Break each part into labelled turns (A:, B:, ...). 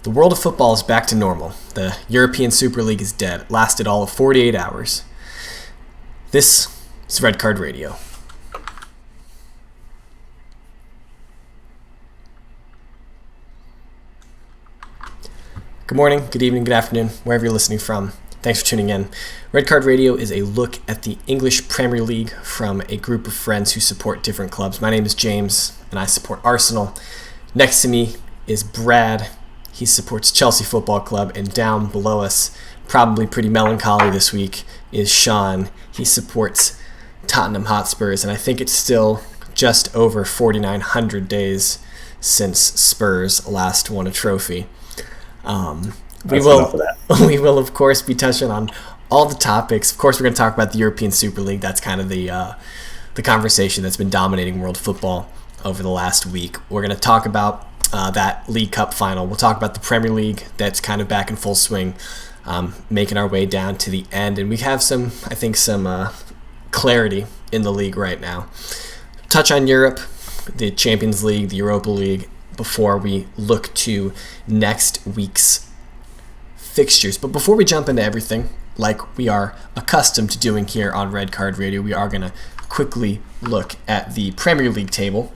A: The world of football is back to normal. The European Super League is dead. It lasted all of 48 hours. This is Red Card Radio. Good morning, good evening, good afternoon, wherever you're listening from. Thanks for tuning in. Red Card Radio is a look at the English Premier League from a group of friends who support different clubs. My name is James, and I support Arsenal. Next to me is Brad. He supports Chelsea Football Club, and down below us, probably pretty melancholy this week, is Sean. He supports Tottenham Hotspurs, and I think it's still just over 4,900 days since Spurs last won a trophy. We will, of course, be touching on all the topics. Of course, we're going to talk about the European Super League. That's kind of the conversation that's been dominating world football over the last week. We're going to talk about that League Cup final. We'll talk about the Premier League that's kind of back in full swing, making our way down to the end. And we have some clarity in the league right now. Touch on Europe, the Champions League, the Europa League, before we look to next week's fixtures. But before we jump into everything, like we are accustomed to doing here on Red Card Radio, we are going to quickly look at the Premier League table,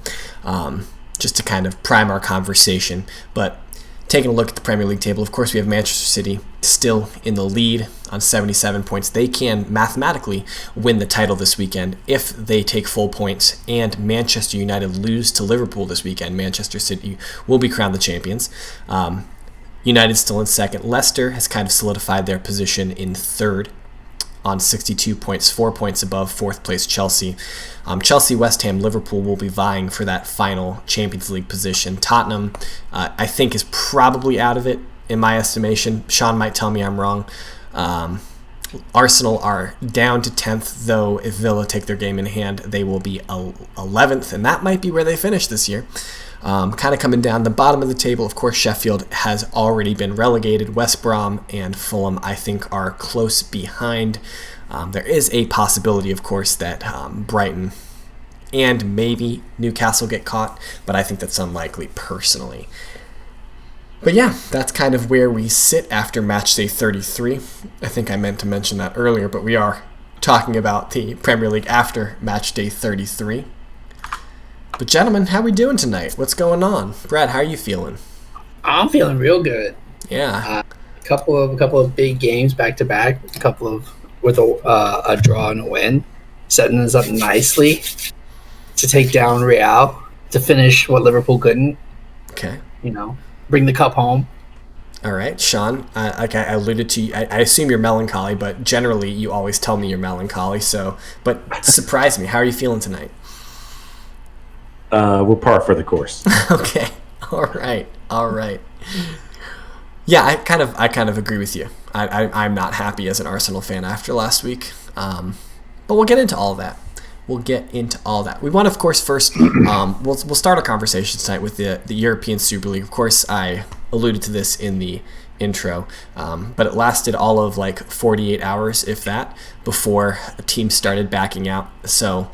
A: just to kind of prime our conversation. But taking a look at the Premier League table, of course, we have Manchester City still in the lead on 77 points. They can mathematically win the title this weekend if they take full points and Manchester United lose to Liverpool this weekend. Manchester City will be crowned the champions. United still in second. Leicester has kind of solidified their position in third on 62 points, 4 points above fourth place Chelsea. Chelsea, West Ham, Liverpool will be vying for that final Champions League position. Tottenham, I think, is probably out of it in my estimation. Sean might tell me I'm wrong. Arsenal are down to 10th, though if Villa take their game in hand, they will be 11th, and that might be where they finish this year. Kind of coming down the bottom of the table, of course, Sheffield has already been relegated. West Brom and Fulham, I think, are close behind. There is a possibility, of course, that Brighton and maybe Newcastle get caught, but I think that's unlikely personally. But yeah, that's kind of where we sit after match day 33. I think I meant to mention that earlier, but we are talking about the Premier League after match day 33. But gentlemen, how we doing tonight? What's going on? Brad, how are you feeling?
B: I'm feeling real good.
A: Yeah.
B: A couple of big games back to back. With a draw and a win, setting us up nicely to take down Real to finish what Liverpool couldn't.
A: Okay.
B: Bring the cup home.
A: All right, Sean. Like I alluded to, I assume you're melancholy, but generally you always tell me you're melancholy. But surprise me. How are you feeling tonight?
C: We'll par for the course.
A: Okay. All right. Yeah, I kind of agree with you. I'm not happy as an Arsenal fan after last week. But we'll get into all that. We want to, of course, first, we'll start our conversation tonight with the European Super League. Of course, I alluded to this in the intro, but it lasted all of like 48 hours, if that, before a team started backing out. So,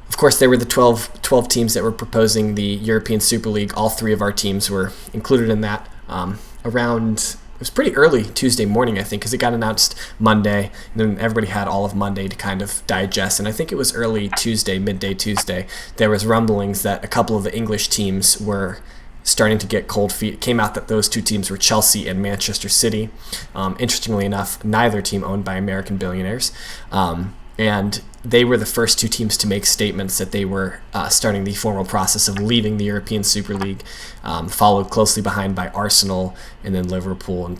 A: of course, there were the 12 teams that were proposing the European Super League. All three of our teams were included in that. It was pretty early Tuesday morning, I think, because it got announced Monday, and then everybody had all of Monday to kind of digest. And I think it was early Tuesday, midday Tuesday, there was rumblings that a couple of the English teams were starting to get cold feet. It came out that those two teams were Chelsea and Manchester City. Interestingly enough, neither team owned by American billionaires. And they were the first two teams to make statements that they were starting the formal process of leaving the European Super League, followed closely behind by Arsenal and then Liverpool and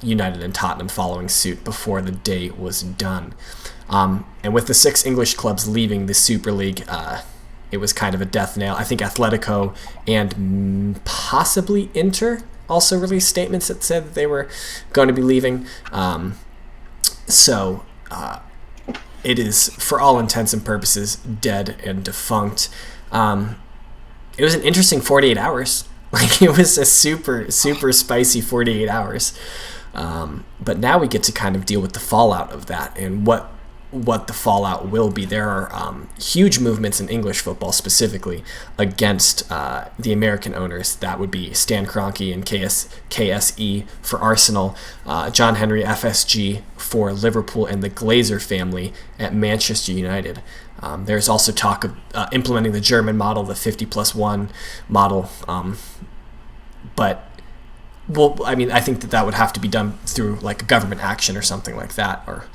A: United and Tottenham following suit before the day was done. And with the 6 English clubs leaving the Super League, it was kind of a death nail. I think Atletico and possibly Inter also released statements that said that they were going to be leaving. It is, for all intents and purposes, dead and defunct. It was an interesting 48 hours. Like, it was a super, super spicy 48 hours. But now we get to kind of deal with the fallout of that and what what the fallout will be. There are huge movements in English football specifically against the American owners. That would be Stan Kroenke and KSE for Arsenal, John Henry FSG for Liverpool, and the Glazer family at Manchester United. There's also talk of implementing the German model, the 50+1 model. But, well, I mean, I think that would have to be done through like government action or something like that. Or,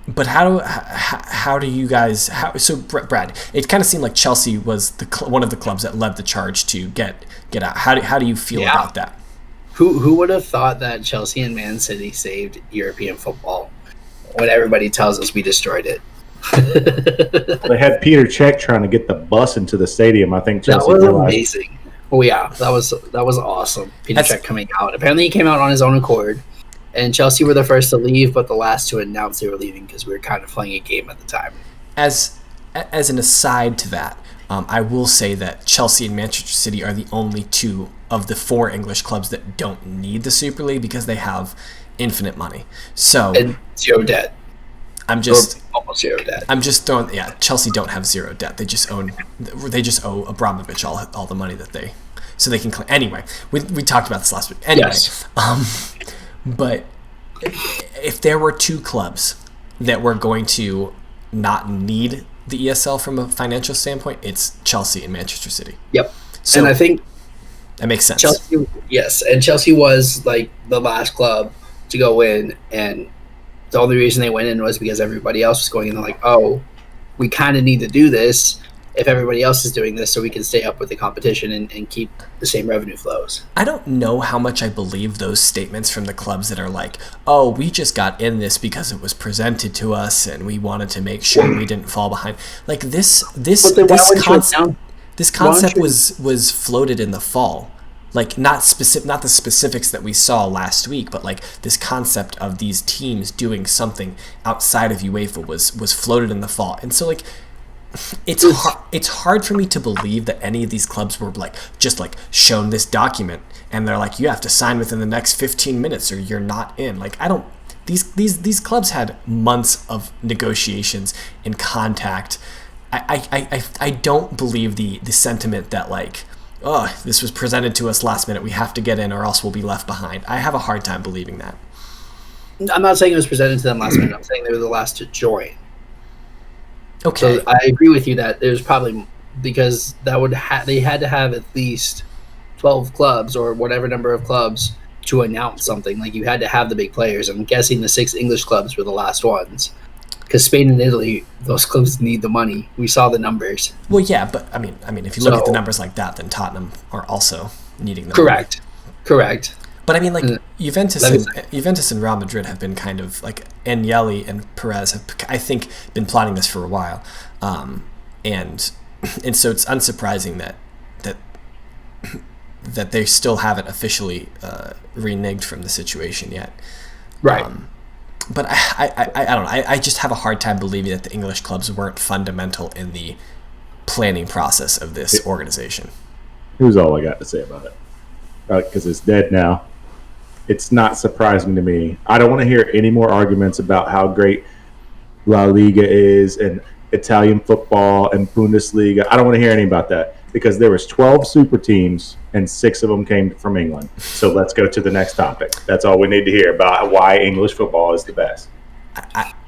A: but how do you guys? So, Brad, it kind of seemed like Chelsea was one of the clubs that led the charge to get out. How do you feel about that?
B: Who would have thought that Chelsea and Man City saved European football when everybody tells us we destroyed it?
C: They had Peter Cech trying to get the bus into the stadium. I think Chelsea
B: that was
C: realized.
B: Amazing. Oh yeah, that was awesome. Peter Cech coming out. Apparently, he came out on his own accord, and Chelsea were the first to leave, but the last to announce they were leaving because we were kind of playing a game at the time.
A: As an aside to that, I will say that Chelsea and Manchester City are the only two of the 4 English clubs that don't need the Super League because they have infinite money. So
B: and zero debt.
A: Almost zero debt. I'm just throwing. Yeah, Chelsea don't have zero debt. They just owe Abramovich all the money that they can claim. Anyway, we talked about this last week. Anyway,
B: yes.
A: But if there were 2 clubs that were going to not need the ESL from a financial standpoint, it's Chelsea and Manchester City.
B: Yep.
A: So
B: and I think
A: that makes sense.
B: Chelsea, yes, and Chelsea was like the last club to go in, and the only reason they went in was because everybody else was going in. They're like, oh, we kind of need to do this if everybody else is doing this so we can stay up with the competition and keep the same revenue flows.
A: I don't know how much I believe those statements from the clubs that are like, oh, we just got in this because it was presented to us and we wanted to make sure we didn't fall behind. Like this concept was floated in the fall. Like not the specifics that we saw last week, but like this concept of these teams doing something outside of UEFA was floated in the fall. And so like it's hard for me to believe that any of these clubs were just shown this document and they're like, you have to sign within the next 15 minutes or you're not in. Like these clubs had months of negotiations and contact. I don't believe the sentiment that like, oh, this was presented to us last minute, we have to get in or else we'll be left behind. I have a hard time believing that.
B: I'm not saying it was presented to them last minute. I'm saying they were the last to join.
A: Okay.
B: So I agree with you that there's probably, because that would they had to have at least 12 clubs or whatever number of clubs to announce something. Like you had to have the big players. I'm guessing the 6 English clubs were the last ones. Because Spain and Italy, those clubs need the money. We saw the numbers.
A: Well, yeah, but I mean, if you look at the numbers like that, then Tottenham are also needing the money.
B: Correct.
A: But I mean, like Juventus and Real Madrid have been kind of like Agnelli and Perez have, I think, been plotting this for a while, and so it's unsurprising that they still haven't officially reneged from the situation yet.
B: Right.
A: But I don't know. I just have a hard time believing that the English clubs weren't fundamental in the planning process of this organization.
C: Here's all I got to say about it. Because it's dead now. It's not surprising to me. I don't want to hear any more arguments about how great La Liga is and Italian football and Bundesliga. I don't want to hear any about that because there was 12 super teams and 6 of them came from England. So let's go to the next topic. That's all we need to hear about why English football is the best.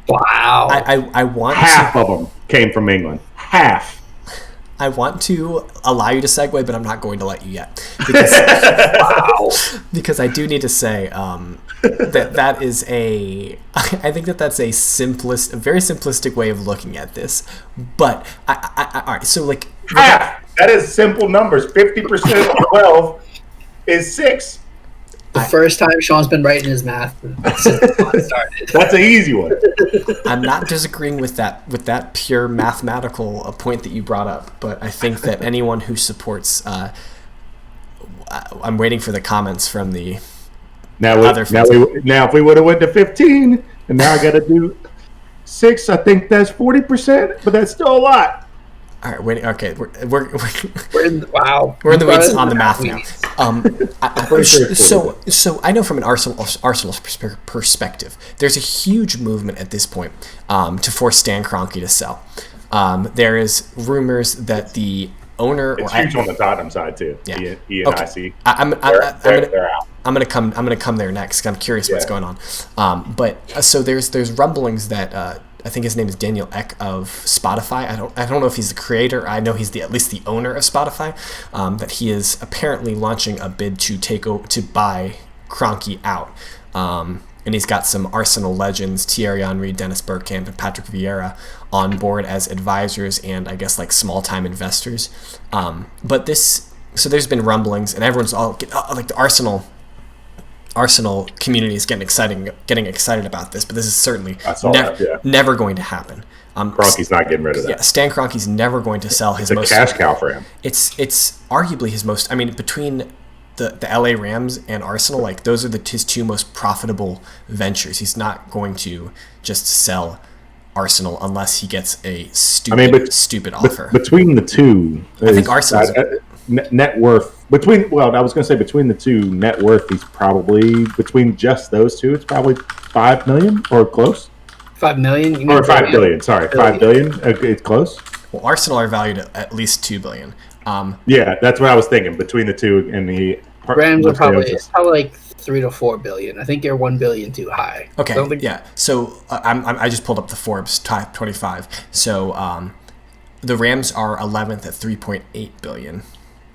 B: Wow.
A: I want
C: half of them came from England. Half.
A: I want to allow you to segue, but I'm not going to let you yet. Because I do need to say that is I think that's a very simplistic way of looking at this. But all right, so like
C: half. That is simple numbers. 50% of 12 is 6.
B: The first time Sean's been right in his math since the pod started.
C: That's an easy one.
A: I'm not disagreeing with that pure mathematical point that you brought up, but I think that anyone who supports, I'm waiting for the comments from the other fans.
C: Now if we would have went to 15, and now I got to do 6, I think that's 40%, but that's still a lot.
A: All right, waiting. Okay, we're
B: in the weeds
A: on the math now.
C: Pretty sure
A: so I know from an Arsenal's perspective, there's a huge movement at this point to force Stan Kroenke to sell. There is rumors that the owner,
C: it's huge on the Tottenham side too.
A: Yeah.
C: ENIC.
A: They're out. I'm gonna come there next. 'Cause I'm curious what's going on. But so there's rumblings that I think his name is Daniel Ek of Spotify. I don't know if he's the creator. I know he's at least the owner of Spotify. That he is apparently launching a bid to buy Kroenke out. And he's got some Arsenal legends, Thierry Henry, Dennis Bergkamp, and Patrick Vieira on board as advisors and I guess like small-time investors. So there's been rumblings, and everyone's all like the Arsenal community is getting excited about this, but this is certainly never going to happen.
C: Kroenke's not getting rid of that.
A: Yeah, Stan Kroenke's never going to sell his
C: most. It's a cash cow for him.
A: It's arguably his most. I mean, between the LA Rams and Arsenal, like those are his two most profitable ventures. He's not going to just sell Arsenal unless he gets a stupid offer.
C: Between the two,
A: I think Arsenal's
C: net worth between the two, net worth, he's probably between just those two, it's probably $5 million or close.
B: $5 million
C: or $5 billion. Sorry, $5 billion. It's close.
A: Well, Arsenal are valued at least $2 billion.
C: Yeah, that's what I was thinking. Between the two, and the
B: Rams are probably like $3 to $4 billion. I think you're $1 billion too high.
A: Okay, yeah. So I just pulled up the Forbes top 25. So the Rams are 11th at $3.8 billion.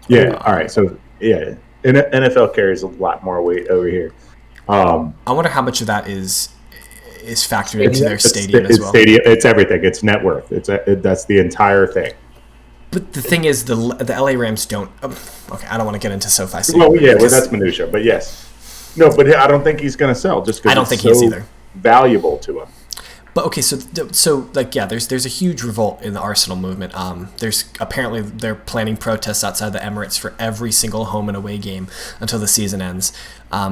C: Yeah. All right. So yeah, NFL carries a lot more weight over here.
A: I wonder how much of that is factored into their stadium as well.
C: It's everything. It's net worth. That's the entire thing.
A: But the thing is, the LA Rams don't. Okay, I don't want to get into SoFi Stadium.
C: Well, yeah, that's minutia. But yes, no, but I don't think he's going to sell just because
A: I don't think he is either.
C: Valuable to him.
A: But okay, so like yeah, there's a huge revolt in the Arsenal movement. There's apparently they're planning protests outside the Emirates for every single home and away game until the season ends.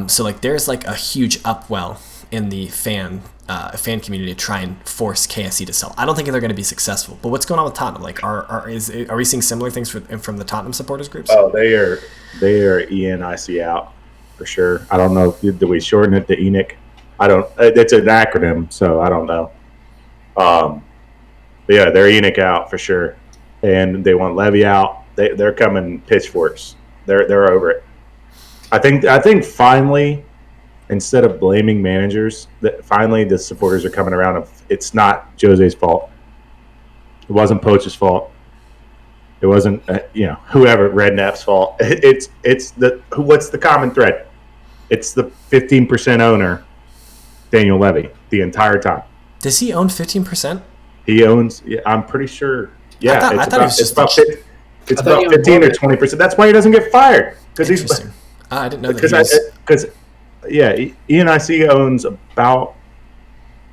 A: So like there's like a huge upwell in the fan community to try and force KSE to sell. I don't think they're going to be successful. But what's going on with Tottenham? Like are we seeing similar things from the Tottenham supporters groups?
C: Oh, they are ENIC out for sure. I don't know. Do we shorten it to ENIC? I don't. It's an acronym, so I don't know. But yeah, they're ENIC out for sure, and they want Levy out. They're coming pitchforks. They're over it. I think finally, instead of blaming managers, that finally the supporters are coming around. It's not Jose's fault. It wasn't Poch's fault. It wasn't whoever Redknapp's fault. What's the common thread? It's the 15% owner, Daniel Levy, the entire time.
A: Does he own 15%?
C: He owns. Yeah, I'm pretty sure. Yeah,
A: I thought it was just
C: it's about 15 or 20%. That's why he doesn't get fired
A: Interesting. I didn't know that.
C: Because ENIC owns about,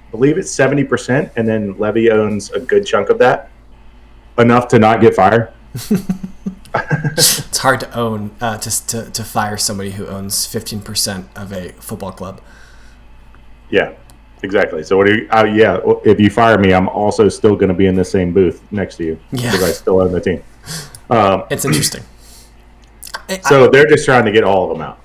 C: I believe it's 70%, and then Levy owns a good chunk of that, enough to not get fired.
A: It's hard to own to fire somebody who owns 15% of a football club.
C: Yeah, exactly. So what do you? If you fire me, I'm also still going to be in the same booth next to you because I still own the team.
A: It's interesting.
C: So they're just trying to get all of them out.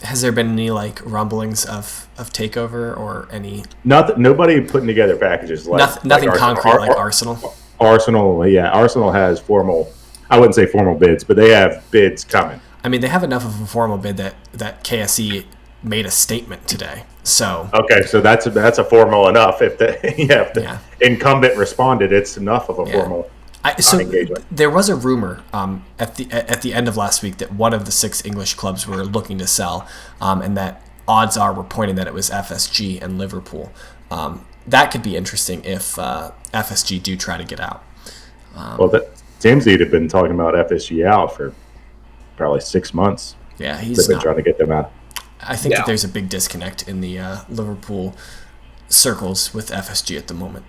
A: Has there been any like rumblings of takeover or any?
C: Nothing. Nobody putting together packages like
A: nothing concrete like Arsenal.
C: Arsenal has formal. I wouldn't say formal bids, but they have bids coming.
A: I mean, they have enough of a formal bid that KSE made a statement today. So
C: okay, so that's a formal enough. If the incumbent responded, it's enough of a formal. Engagement.
A: There was a rumor at the end of last week that one of the 6 English clubs were looking to sell, and that odds are pointing that it was FSG and Liverpool. That could be interesting if FSG do try to get out.
C: Tamsy had been talking about FSG out for probably 6 months.
A: Yeah,
C: they've been trying to get them out.
A: I think that there's a big disconnect in the Liverpool circles with FSG at the moment.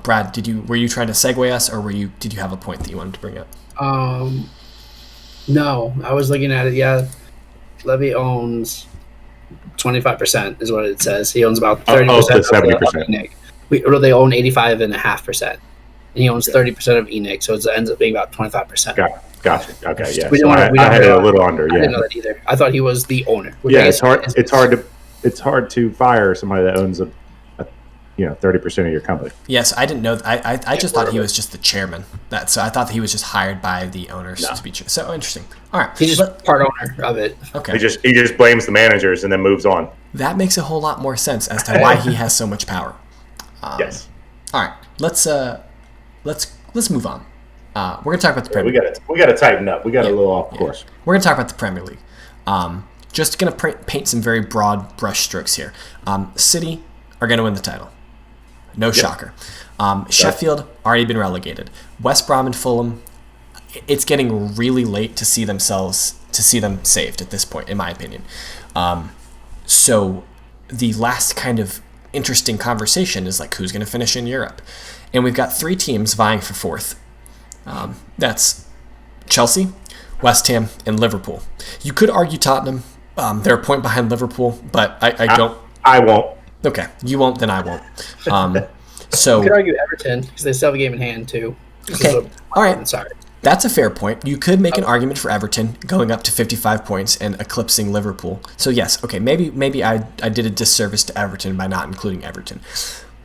A: Brad, were you trying to segue us, or did you have a point that you wanted to bring up?
B: No, I was looking at it. Yeah, Levy owns 25% is what it says. He owns about 30%
C: of 70%.
B: They own 85.5%, and he owns 30% of ENIC, so it ends up being about 25%.
C: Gotcha. Okay, yeah.
B: We
C: So
B: don't wanna- we
C: I
B: don't
C: had it
B: know.
C: a little under.
B: I didn't
C: Yeah,
B: know that either. I thought he was the owner. which I
C: yeah.
B: guess
C: It's hard to fire somebody that owns a 30% of your company.
A: Yes, I didn't know. I just thought he was just the chairman. So I thought that he was just hired by the owners to be chairman. So interesting. All right,
B: He's just part owner of it.
A: okay.
C: He just blames the managers and then moves on.
A: That makes a whole lot more sense as to why he has so much power.
C: Yes.
A: All right, let's move on. We're gonna talk about the Premier League.
C: We got to tighten up. We got a little off course.
A: We're gonna talk about the Premier League. Just gonna paint some very broad brush strokes here. City are gonna win the title. No shocker. Sheffield already been relegated. West Brom and Fulham. It's getting really late to see them saved at this point, in my opinion. So the last kind of interesting conversation is like who's going to finish in Europe, and we've got 3 teams vying for 4th. That's Chelsea, West Ham, and Liverpool. You could argue Tottenham. They're a point behind Liverpool, but I don't.
C: I won't.
A: Okay, you won't, then I won't. So
B: You could argue Everton because they still have a game in hand too.
A: Okay. All right.
B: Sorry.
A: That's a fair point. You could make an argument for Everton going up to 55 points and eclipsing Liverpool. So yes, okay, maybe I did a disservice to Everton by not including Everton.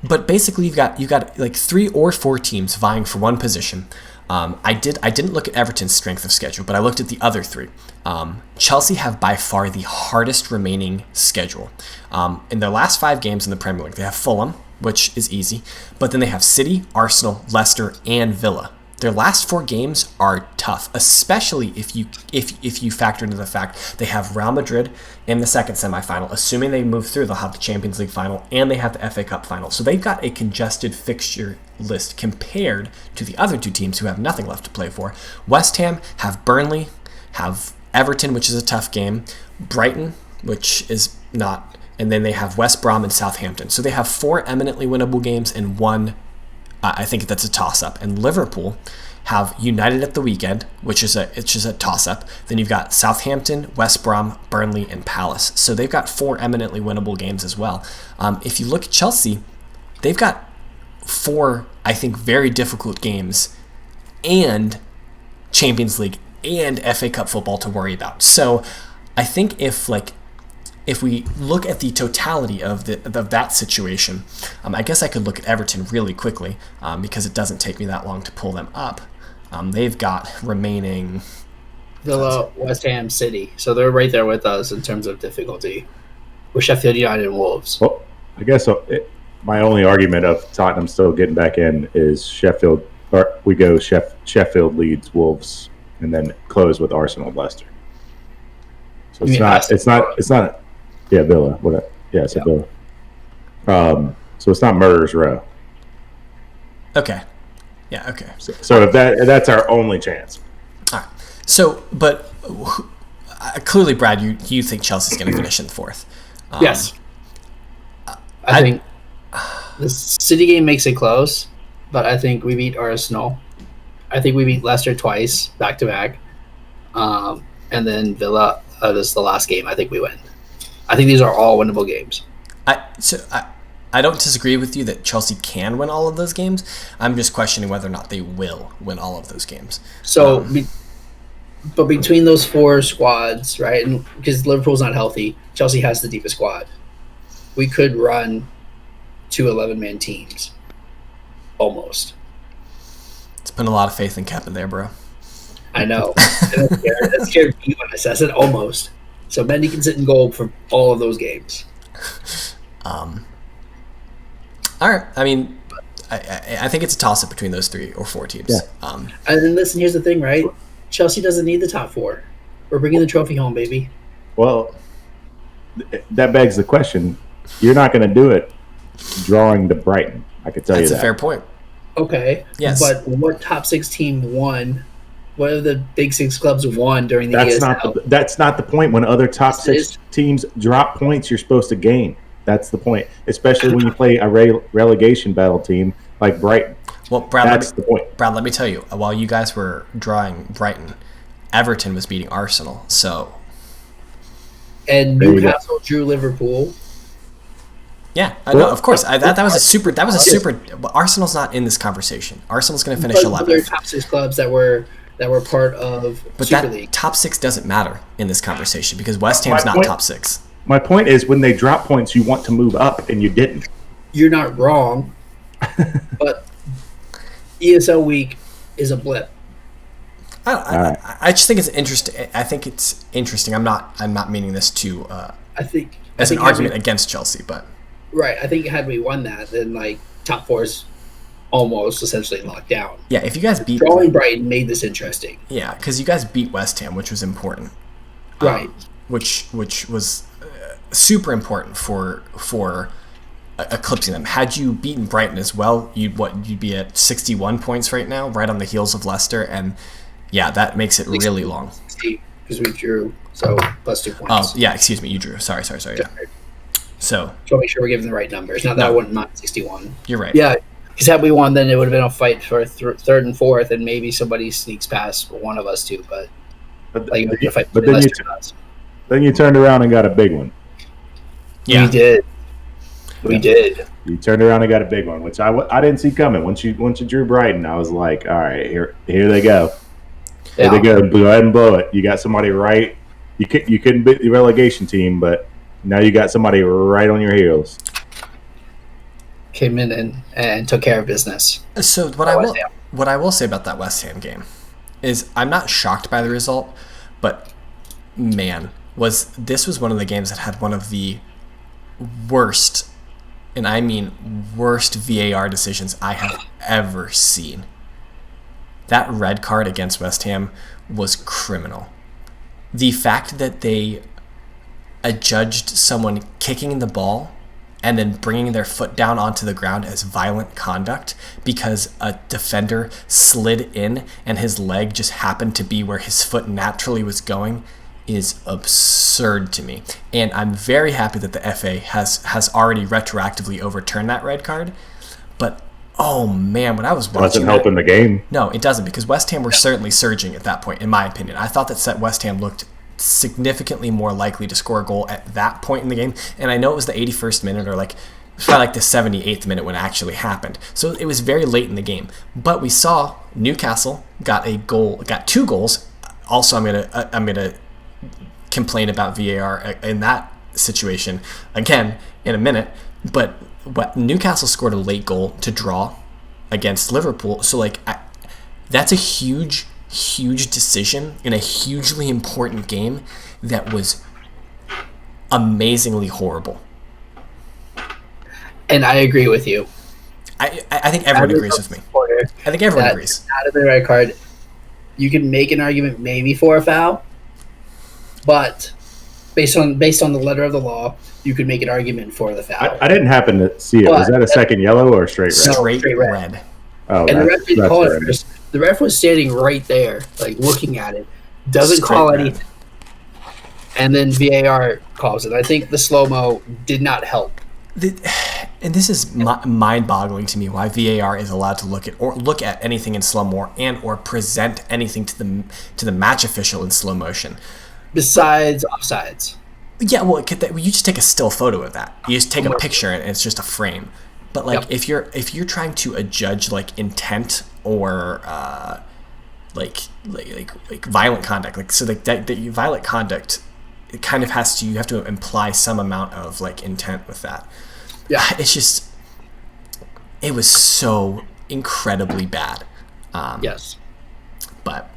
A: But basically, you've got like 3 or 4 teams vying for one position. I didn't look at Everton's strength of schedule, but I looked at the other 3. Chelsea have by far the hardest remaining schedule. In their last 5 games in the Premier League, they have Fulham, which is easy, but then they have City, Arsenal, Leicester, and Villa. Their last 4 games are tough, especially if you factor into the fact they have Real Madrid in the second semifinal. Assuming they move through, they'll have the Champions League final and they have the FA Cup final. So they've got a congested fixture list compared to the other 2 teams who have nothing left to play for. West Ham have Burnley, have Everton, which is a tough game, Brighton, which is not, and then they have West Brom and Southampton. So they have 4 eminently winnable games and 1. I think that's a toss-up. And Liverpool have United at the weekend, which is a toss-up. Then you've got Southampton, West Brom, Burnley, and Palace. So they've got 4 eminently winnable games as well. If you look at Chelsea, they've got 4, I think, very difficult games and Champions League and FA Cup football to worry about. So I think if we look at the totality of that situation, I guess I could look at Everton really quickly because it doesn't take me that long to pull them up. They've got remaining
B: Villa, West Ham, City. So they're right there with us in terms of difficulty. We're Sheffield United and Wolves.
C: Well, I guess my only argument of Tottenham still getting back in is Sheffield. Or we go Sheffield, Leeds, Wolves, and then close with Arsenal, Leicester. So it's not. Yeah, Villa. What? Yeah, it's a Villa. So it's not murder's row.
A: Okay. Yeah. Okay.
C: So if that's our only chance.
A: All right. So, but clearly, Brad, you think Chelsea's going to finish in 4th?
B: Yes. I think the City game makes it close, but I think we beat Arsenal. I think we beat Leicester twice, back to back, and then Villa. This is the last game. I think we win. I think these are all winnable games.
A: I don't disagree with you that Chelsea can win all of those games. I'm just questioning whether or not they will win all of those games.
B: So, but between those 4 squads, right, and because Liverpool's not healthy, Chelsea has the deepest squad. We could run 2 11-man teams, almost.
A: It's been a lot of faith in Kepa there, bro.
B: I know. That scared me when I said almost. So Mendy can sit in goal for all of those games.
A: All right. I mean, I think it's a toss-up between those 3 or 4 teams.
C: Yeah.
B: And then listen, here's the thing, right? Chelsea doesn't need the top 4. We're bringing the trophy home, baby.
C: Well, that begs the question. You're not going to do it drawing to Brighton. I could tell you that.
A: That's a fair point.
B: Okay.
A: Yes.
B: But what top 6 team won? What are the big 6 clubs won during the ESL?
C: That's not the point. When other top 6 teams drop points, you're supposed to gain. That's the point, especially when you play a relegation battle team like Brighton.
A: Well, Brad,
C: that's the point.
A: Brad, let me tell you, while you guys were drawing Brighton, Everton was beating Arsenal. So,
B: and Newcastle drew Liverpool.
A: Yeah, know, of course. That was a super. Arsenal's not in this conversation. Arsenal's going to finish 11th.
B: There are top 6 clubs that were that were part of
A: But
B: Super
A: that
B: League.
A: top 6 doesn't matter in this conversation because West Ham's not top 6.
C: My point is, when they drop points, you want to move up, and you didn't.
B: You're not wrong, but ESL week is a blip.
A: I just think it's interesting. I think it's interesting. I'm not meaning this to as an argument against Chelsea, but
B: right. I think had we won that, then like top 4 is almost essentially locked down.
A: Yeah, if you guys beat
B: drawing Brighton made this interesting.
A: Yeah, because you guys beat West Ham, which was important,
B: right?
A: Which was super important for eclipsing them. Had you beaten Brighton as well, you'd be at 61 points right now, right on the heels of Leicester, and yeah, that makes it really long.
B: Because we drew, so plus 2 points.
A: Oh yeah, excuse me, you drew. Sorry. Yeah. So
B: to make sure we're giving the right numbers. Not that I wouldn't mind 61.
A: You're right.
B: Yeah, because had we won, then it would have been a fight for third and fourth, and maybe somebody sneaks past one of us too. But like,
C: then you turned around and got a big one.
B: Yeah, we did.
C: You turned around and got a big one, which I didn't see coming. Once you drew Brighton, I was like, all right, here they go. Here they go. Go ahead and blow it. You got somebody right. You couldn't beat the relegation team, but now you got somebody right on your heels.
B: Came in and took care of business.
A: So what I will say about that West Ham game is I'm not shocked by the result, but man, this was one of the games that had one of the worst, and I mean worst VAR decisions I have ever seen. That red card against West Ham was criminal. The fact that they adjudged someone kicking the ball and then bringing their foot down onto the ground as violent conduct because a defender slid in and his leg just happened to be where his foot naturally was going is absurd to me. And I'm very happy that the FA has already retroactively overturned that red card. But oh man, when I was watching,
C: doesn't help in the game.
A: No, it doesn't, because West Ham were certainly surging at that point, in my opinion. I thought that West Ham looked significantly more likely to score a goal at that point in the game. And I know it was the 81st minute or probably the 78th minute when it actually happened. So it was very late in the game. But we saw Newcastle got 2 goals. Also, I'm gonna complain about VAR in that situation again in a minute. But Newcastle scored a late goal to draw against Liverpool. So that's a huge decision in a hugely important game that was amazingly horrible.
B: And I agree with you.
A: I think everyone agrees with me. I think everyone agrees.
B: Out of the red card, you can make an argument maybe for a foul, but based on the letter of the law, you could make an argument for the foul.
C: I didn't happen to see it. Was that a second yellow or a straight red?
A: Straight red.
C: Oh,
B: and the ref didn't call it first. The ref was standing right there, looking at it. Doesn't call anything. And then VAR calls it. I think the slow-mo did not help.
A: And this is mind-boggling to me why VAR is allowed to look at anything in slow-mo or present anything to the match official in slow motion.
B: Besides offsides.
A: Yeah, well, you just take a still photo of that. You just take a picture and it's just a frame. But if you're trying to adjudge intent or violent conduct, violent conduct, it kind of you have to imply some amount of intent with that.
B: Yeah,
A: it was so incredibly bad.
B: Yes,
A: but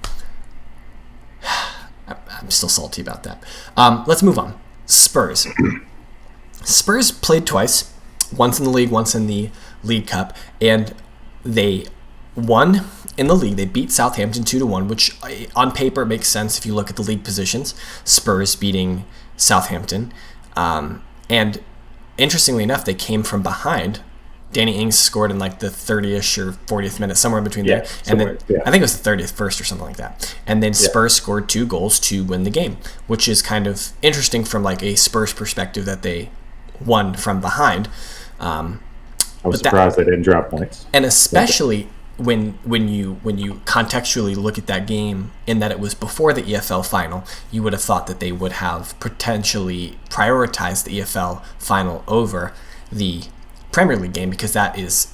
A: I'm still salty about that. Let's move on. Spurs. Spurs played twice, once in the league, once in the League Cup, and they won in the league. They beat Southampton 2-1, which on paper makes sense if you look at the league positions. Spurs beating Southampton. And interestingly enough, they came from behind. Danny Ings scored in the 30th or 40th minute, somewhere in between there. And then I think it was the 30th first or something like that. And then Spurs scored 2 goals to win the game, which is kind of interesting from a Spurs perspective that they won from behind. I
C: was surprised they didn't drop points.
A: And especially when you contextually look at that game in that it was before the EFL final, you would have thought that they would have potentially prioritized the EFL final over the Premier League game, because that is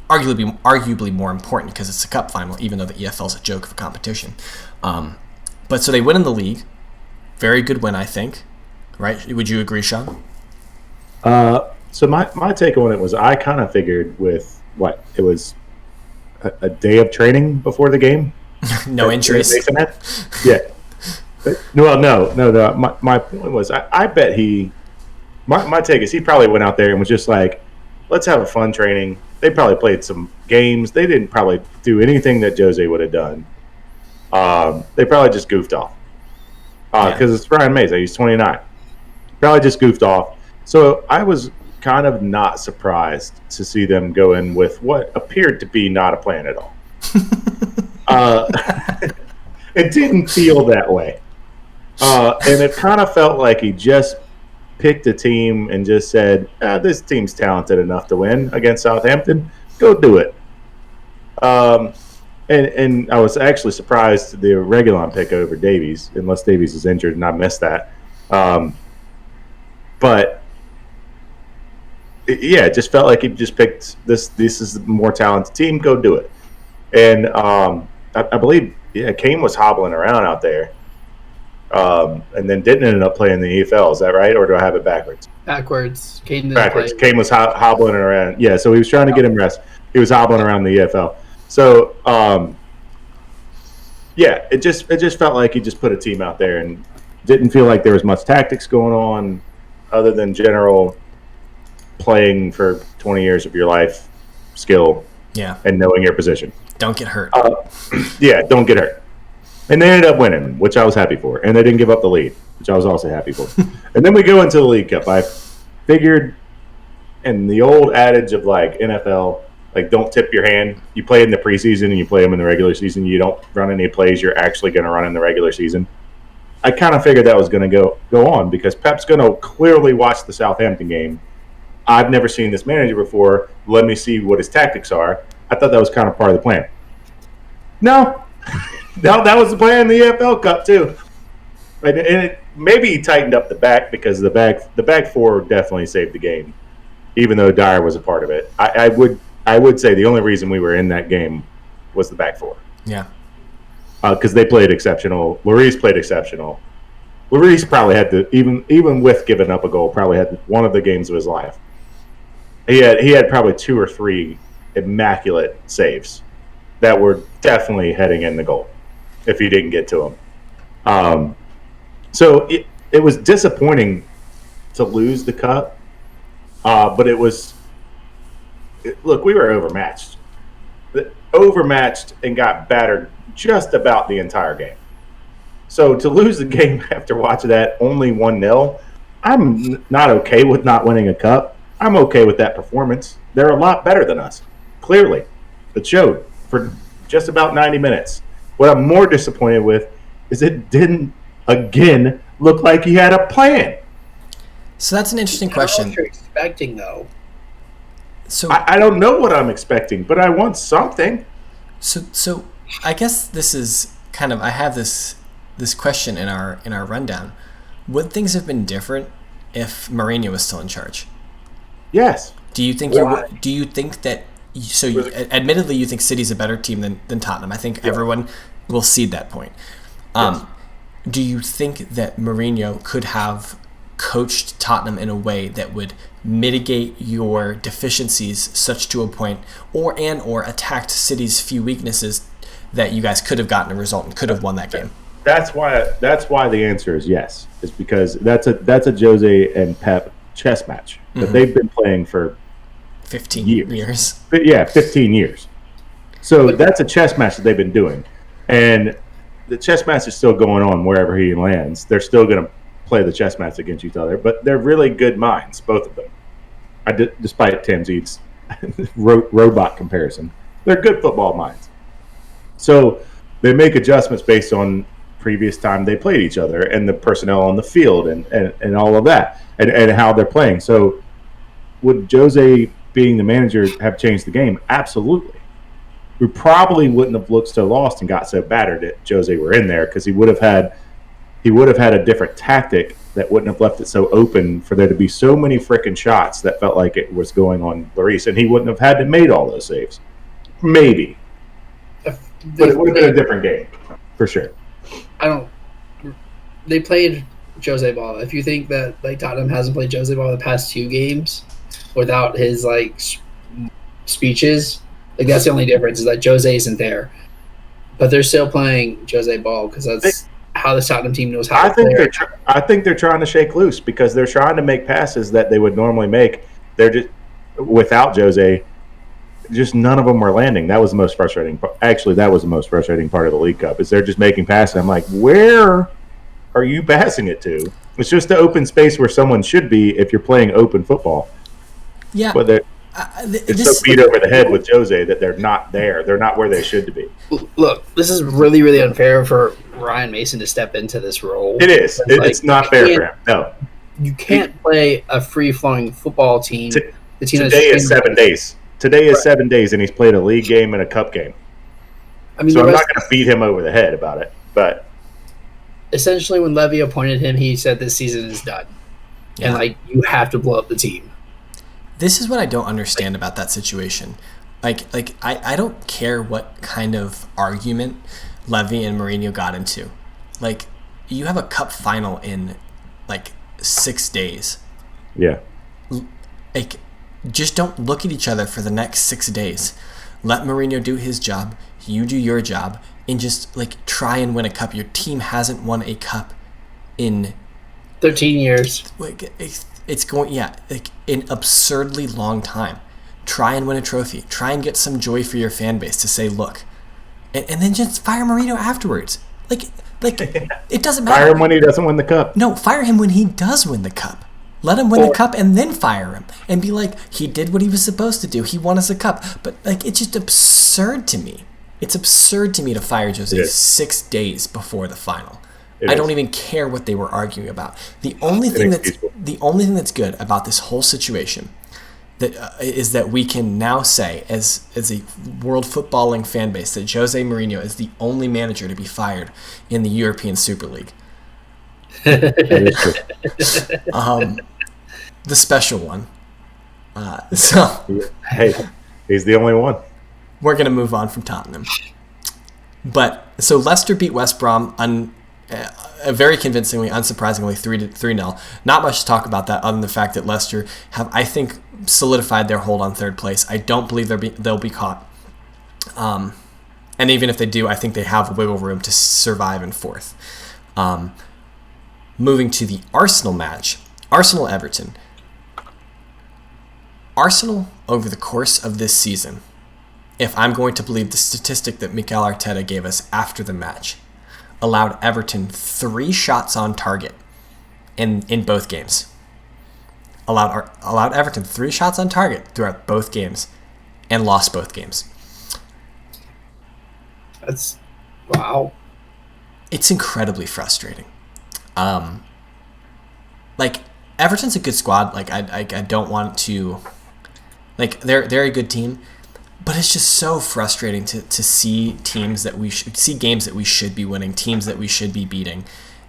A: arguably more important because it's a cup final, even though the EFL is a joke of a competition. But so they win in the league. Very good win, I think. Right? Would you agree, Sean?
C: So my take on it was I kind of figured with it was a day of training before the game.
A: No injuries.
C: Yeah. Well, no. My point was I bet my take is he probably went out there and was just like, let's have a fun training. They probably played some games. They didn't probably do anything that Jose would have done. They probably just goofed off. Because it's Ryan Mays. He's 29. Probably just goofed off. So I was kind of not surprised to see them go in with what appeared to be not a plan at all. It didn't feel that way. And it kind of felt like he just picked a team and just said, this team's talented enough to win against Southampton. Go do it. And I was actually surprised the Reguilon pick over Davies, unless Davies is injured, and I missed that. But it just felt like he just picked this. This is the more talented team. Go do it. And I believe, Kane was hobbling around out there, and then didn't end up playing the EFL. Is that right, or do I have it backwards?
B: Backwards. Kane
C: Kane was hobbling around. Yeah, so he was trying to get him rest. He was hobbling around the EFL. So, it just felt like he just put a team out there and didn't feel like there was much tactics going on other than general playing for 20 years of your life skill and knowing your position.
A: Don't get hurt.
C: Don't get hurt. And they ended up winning, which I was happy for. And they didn't give up the lead, which I was also happy for. And then we go into the League Cup. I figured, and the old adage of NFL, don't tip your hand. You play in the preseason and you play them in the regular season. You don't run any plays you're actually going to run in the regular season. I kind of figured that was going to go on because Pep's going to clearly watch the Southampton game. I've never seen this manager before. Let me see what his tactics are. I thought that was kind of part of the plan. No, that was the plan in the EFL Cup too. And maybe he tightened up the back because the back four definitely saved the game, even though Dyer was a part of it. I would say the only reason we were in that game was the back four.
A: Yeah.
C: Because they played exceptional. Lloris played exceptional. Lloris probably had even with giving up a goal, probably had one of the games of his life. He had probably 2 or 3 immaculate saves that were definitely heading in the goal if he didn't get to them. So it was disappointing to lose the cup, but it was. Look, we were overmatched and got battered just about the entire game. So to lose the game after watching that only 1-0, I'm not okay with not winning a cup. I'm okay with that performance. They're a lot better than us, clearly. It showed for just about 90 minutes. What I'm more disappointed with is it didn't, again, look like he had a plan.
A: So that's an interesting question.
B: What you're expecting, though.
A: So
C: I don't know what I'm expecting, but I want something.
A: So I guess this is kind of, I have this question in our rundown. Would things have been different if Mourinho was still in charge?
C: Yes.
A: Do you think that? So admittedly, you think City's a better team than Tottenham. I think everyone will cede that point.
C: Yes.
A: Do you think that Mourinho could have coached Tottenham in a way that would mitigate your deficiencies such to a point, or attacked City's few weaknesses that you guys could have gotten a result and could have won that game?
C: That's why the answer is yes. Is because that's a Jose and Pep chess match that they've been playing for
A: 15 years.
C: Yeah, 15 years. So that's a chess match that they've been doing. And the chess match is still going on wherever he lands. They're still going to play the chess match against each other, but they're really good minds, both of them. Despite Tamzid's robot comparison, they're good football minds. So they make adjustments based on previous time they played each other and the personnel on the field and all of that and how they're playing. So would Jose being the manager have changed the game? Absolutely. We probably wouldn't have looked so lost and got so battered that Jose were in there because he would have had he would have had a different tactic that wouldn't have left it so open for there to be so many freaking shots that felt like it was going on Lloris, and he wouldn't have had to made all those saves. Maybe. But it would have been a different game, for sure.
B: They played Jose Ball. If you think that like Tottenham hasn't played Jose Ball the past 2 games without his like speeches, like that's the only difference is that Jose isn't there, but they're still playing Jose Ball because that's how the Tottenham team knows how to play.
C: I think they're trying to shake loose because they're trying to make passes that they would normally make. They're just without Jose. Just none of them were landing. That was the most frustrating part. Actually, that was the most frustrating part of the League Cup is they're just making passes. I'm like, where are you passing it to? It's just the open space where someone should be if you're playing open football.
A: Yeah.
C: But it's so beat over the head with Jose that they're not there. They're not where they should be.
B: Look, this is really, really unfair for Ryan Mason to step into this role.
C: It is. It's not fair for him. No.
B: You can't play a free-flowing football team.
C: Today is 7 days. Today is 7 days, and he's played a league game and a cup game. I mean, so I'm not going to beat him over the head about it. But
B: essentially, when Levy appointed him, he said this season is done. Yeah. And, you have to blow up the team.
A: This is what I don't understand about that situation. I don't care what kind of argument Levy and Mourinho got into. You have a cup final in, 6 days.
C: Yeah.
A: Just don't look at each other for the next 6 days. Let Mourinho do his job. You do your job. And just, try and win a cup. Your team hasn't won a cup in
B: 13 years.
A: It's going, an absurdly long time. Try and win a trophy. Try and get some joy for your fan base to say, look. And then just fire Mourinho afterwards. It doesn't matter.
C: Fire him when he doesn't win the cup.
A: No, fire him when he does win the cup. Let him win the cup and then fire him. And be like, he did what he was supposed to do. He won us a cup. But, it's just absurd to me. It's absurd to me to fire Jose 6 days before the final. I don't even care what they were arguing about. The only thing that's good about this whole situation is that we can now say, as a world footballing fan base, that Jose Mourinho is the only manager to be fired in the European Super League.
C: That is true.
A: The special one.
C: Hey, he's the only one.
A: We're going to move on from Tottenham. But so Leicester beat West Brom very convincingly, unsurprisingly, 3-0. Not much to talk about that other than the fact that Leicester have, I think, solidified their hold on third place. I don't believe they'll be caught. And even if they do, I think they have wiggle room to survive in fourth. Moving to the Arsenal match, Arsenal-Everton. Arsenal, over the course of this season, if I'm going to believe the statistic that Mikel Arteta gave us after the match, allowed Everton 3 shots on target in both games. Allowed Everton 3 shots on target throughout both games and lost both games.
B: That's wow.
A: It's incredibly frustrating. Everton's a good squad. I don't want to. They're a good team, but it's just so frustrating to see teams that see games that we should be winning, teams that we should be beating,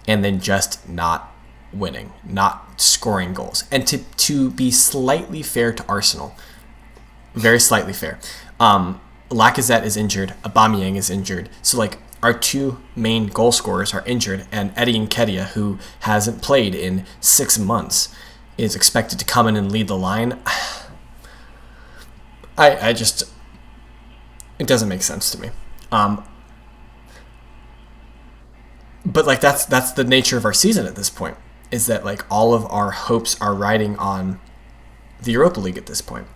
A: and then just not winning, not scoring goals. And to be slightly fair to Arsenal, very slightly fair. Lacazette is injured, Aubameyang is injured, so our 2 main goal scorers are injured, and Eddie Nketiah, who hasn't played in 6 months, is expected to come in and lead the line. I just, it doesn't make sense to me. But that's the nature of our season at this point, is that all of our hopes are riding on the Europa League at this point.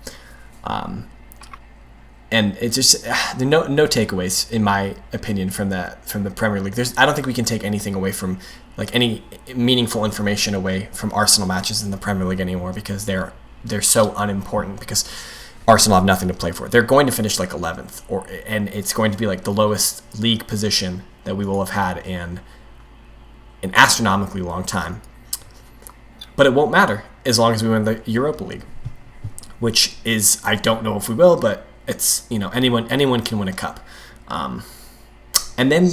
A: And it's just there are no takeaways in my opinion from the Premier League. I don't think we can take anything away from any meaningful information away from Arsenal matches in the Premier League anymore, because they're so unimportant, because Arsenal have nothing to play for. They're going to finish 11th, and it's going to be the lowest league position that we will have had in an astronomically long time. But it won't matter as long as we win the Europa League, which is, I don't know if we will, but it's, anyone can win a cup. And then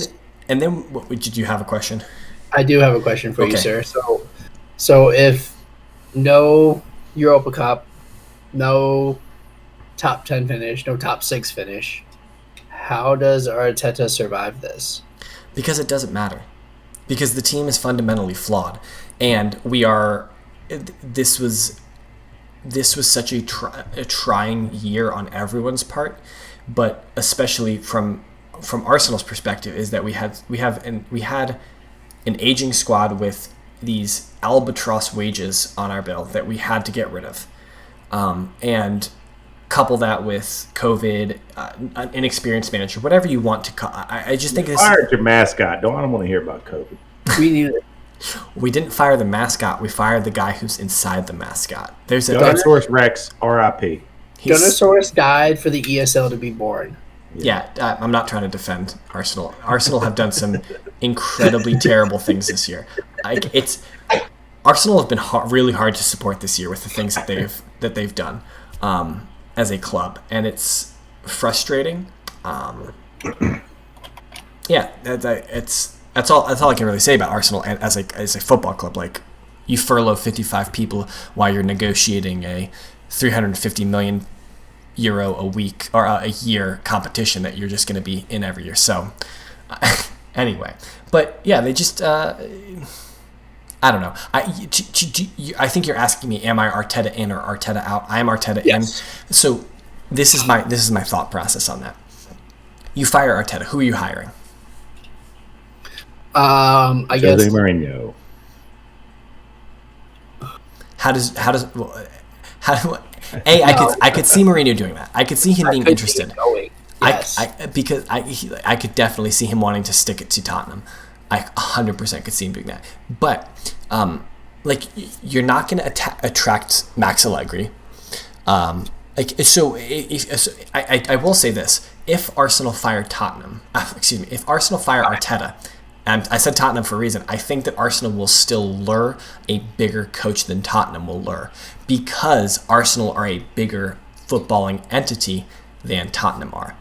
A: what did you have a question?
B: I do have a question for you,
A: Okay.
B: sir. So if no Europa Cup, no top 10 finish, no top 6 finish, how does Arteta survive this?
A: Because it doesn't matter. Because the team is fundamentally flawed, and we are. This was such a trying year on everyone's part, but especially from Arsenal's perspective, is that we had an aging squad with these albatross wages on our bill that we had to get rid of, and couple that with COVID, an inexperienced manager, whatever you want to call. I just think this.
C: Fired your mascot. I don't want to hear about COVID.
B: We need it.
A: We didn't fire the mascot. We fired the guy who's inside the mascot. There's a
C: Gunnersaurus Rex, R.I.P.
B: Gunnersaurus died for the ESL to be born.
A: Yeah, I'm not trying to defend Arsenal. Arsenal have done some incredibly terrible things this year. Arsenal have been really hard to support this year with the things that they've done as a club, and it's frustrating. Yeah, that's all I can really say about Arsenal as a football club. Like, you furlough 55 people while you're negotiating a 350 million euro a week or a year competition that you're just going to be in every year. So anyway, but yeah, they just I don't know. I think you're asking me, am I Arteta in or Arteta out? I am Arteta in. So this is my thought process on that. You fire Arteta. Who are you hiring?
B: I guess
C: Jose Mourinho.
A: How do I could see Mourinho doing that. I could see him being interested.
B: Yes.
A: I could definitely see him wanting to stick it to Tottenham. I 100% could see him doing that. But you're not going to attract Max Allegri. I will say this: if Arsenal fire Arteta. And I said Tottenham for a reason. I think that Arsenal will still lure a bigger coach than Tottenham will lure, because Arsenal are a bigger footballing entity than Tottenham are.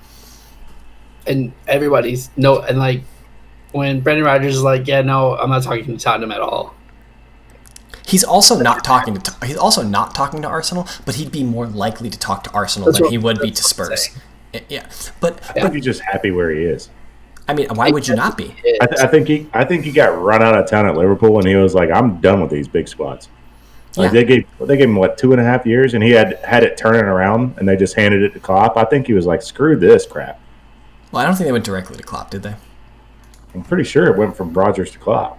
B: And everybody's when Brendan Rodgers is like, yeah, no, I'm not talking to Tottenham at all.
A: He's also not talking to Arsenal, but he'd be more likely to talk to Arsenal than he would be to Spurs. Yeah, but
C: I think he's just happy where he is.
A: I mean, why would you not be?
C: I think he got run out of town at Liverpool, and he was like, "I'm done with these big squads." Like, they gave him 2.5 years, and he had it turning around, and they just handed it to Klopp. I think he was like, "Screw this crap."
A: Well, I don't think they went directly to Klopp, did they?
C: I'm pretty sure it went from Rodgers to Klopp.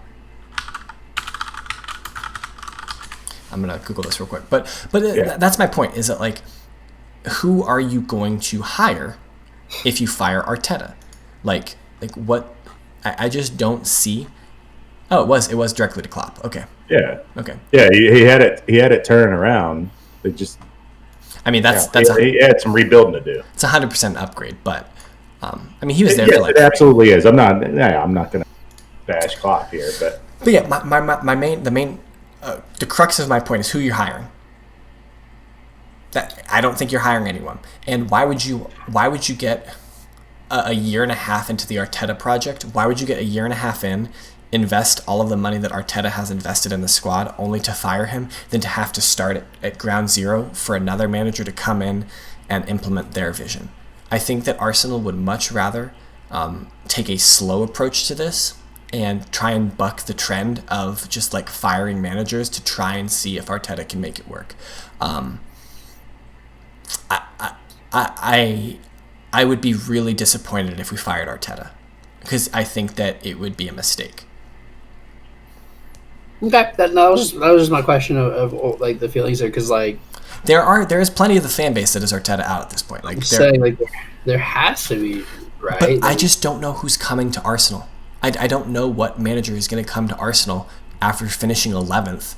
A: I'm gonna Google this real quick, but that's my point. Is that, like, who are you going to hire if you fire Arteta? Like what? I just don't see. Oh, it was directly to Klopp. Okay.
C: Yeah.
A: Okay.
C: Yeah, he had it turning around. It just.
A: I mean,
C: he had some rebuilding to do.
A: It's 100% upgrade, but I mean, he was there.
C: Yes, it absolutely is. I'm not going to bash Klopp here, but
A: yeah, the crux of my point is who you're hiring. That I don't think you're hiring anyone. And why would you get a year and a half into the Arteta project? Why would you get a year and a half in, invest all of the money that Arteta has invested in the squad, only to fire him, than to have to start at ground zero for another manager to come in and implement their vision? I think that Arsenal would much rather take a slow approach to this and try and buck the trend of just like firing managers to try and see if Arteta can make it work. I would be really disappointed if we fired Arteta, because I think that it would be a mistake.
B: Okay, that was just my question of like the feelings there, because like
A: there is plenty of the fan base that is Arteta out at this point. Like,
B: there has to be, right?
A: But I just don't know who's coming to Arsenal. I don't know what manager is going to come to Arsenal after finishing 11th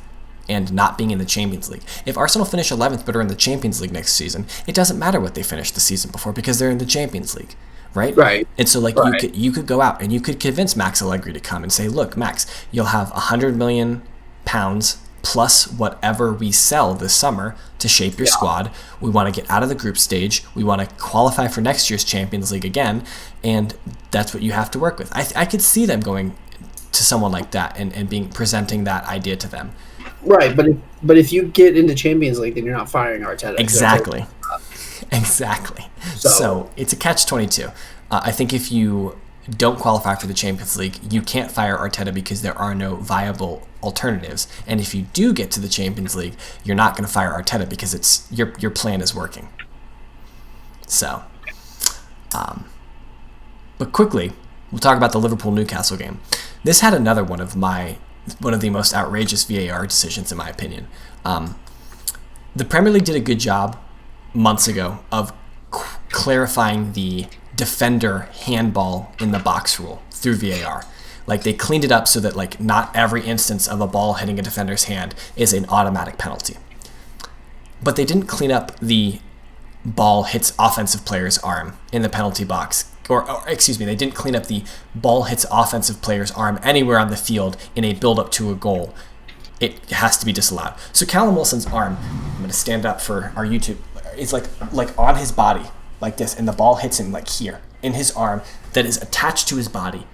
A: and not being in the Champions League. If Arsenal finish 11th but are in the Champions League next season, it doesn't matter what they finished the season before, because they're in the Champions League, right?
B: Right.
A: And so, like, you could go out and you could convince Max Allegri to come and say, look, Max, you'll have £100 million plus whatever we sell this summer to shape your squad. We want to get out of the group stage. We want to qualify for next year's Champions League again, and that's what you have to work with. I could see them going to someone like that and presenting that idea to them.
B: Right, but if you get into Champions League, then you're not firing Arteta.
A: Exactly. So it's a catch-22. I think if you don't qualify for the Champions League, you can't fire Arteta because there are no viable alternatives. And if you do get to the Champions League, you're not going to fire Arteta because it's your plan is working. So, but quickly, we'll talk about the Liverpool-Newcastle game. This had another one of the most outrageous VAR decisions, in my opinion. The Premier League did a good job months ago of clarifying the defender handball in the box rule through VAR. Like, they cleaned it up so that, like, not every instance of a ball hitting a defender's hand is an automatic penalty. But they didn't clean up the ball hits offensive player's arm in the penalty box. Or excuse me, they didn't clean up the ball hits offensive player's arm anywhere on the field in a build-up to a goal. It has to be disallowed. So Callum Wilson's arm, I'm going to stand up for our YouTube, is like on his body, like this, and the ball hits him like here, in his arm, that is attached to his body.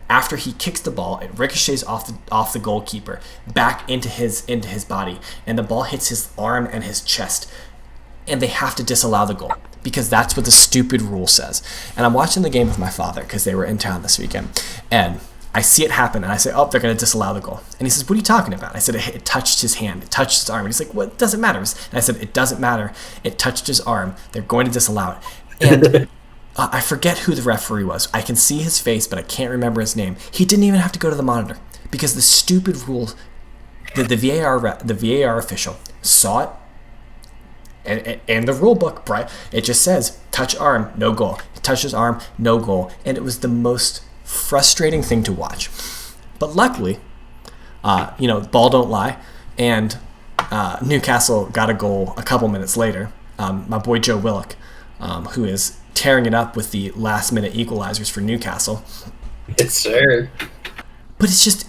A: After he kicks the ball, it ricochets off the goalkeeper, back into his body, and the ball hits his arm and his chest. And they have to disallow the goal because that's what the stupid rule says. And I'm watching the game with my father because they were in town this weekend. And I see it happen, and I say, oh, they're going to disallow the goal. And he says, what are you talking about? I said, it touched his hand. It touched his arm. And he's like, well, it doesn't matter. And I said, it doesn't matter. It touched his arm. They're going to disallow it. And I forget who the referee was. I can see his face, but I can't remember his name. He didn't even have to go to the monitor because the stupid rule, the VAR official saw it. And the rule book, it just says, touch arm, no goal. Touches arm, no goal. And it was the most frustrating thing to watch. But luckily, ball don't lie. And Newcastle got a goal a couple minutes later. My boy Joe Willock, who is tearing it up with the last-minute equalizers for Newcastle.
B: Yes, sir.
A: But it's just...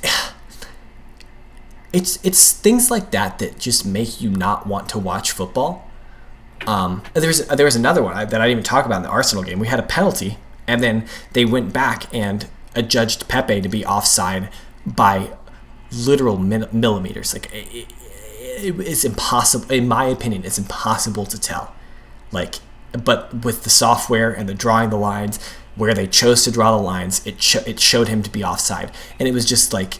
A: It's things like that just make you not want to watch football. There was another one that I didn't even talk about in the Arsenal game. We had a penalty, and then they went back and adjudged Pepe to be offside by literal millimeters. Like, it's impossible. In my opinion, it's impossible to tell. Like, but with the software and the drawing the lines, where they chose to draw the lines, it showed him to be offside, and it was just like,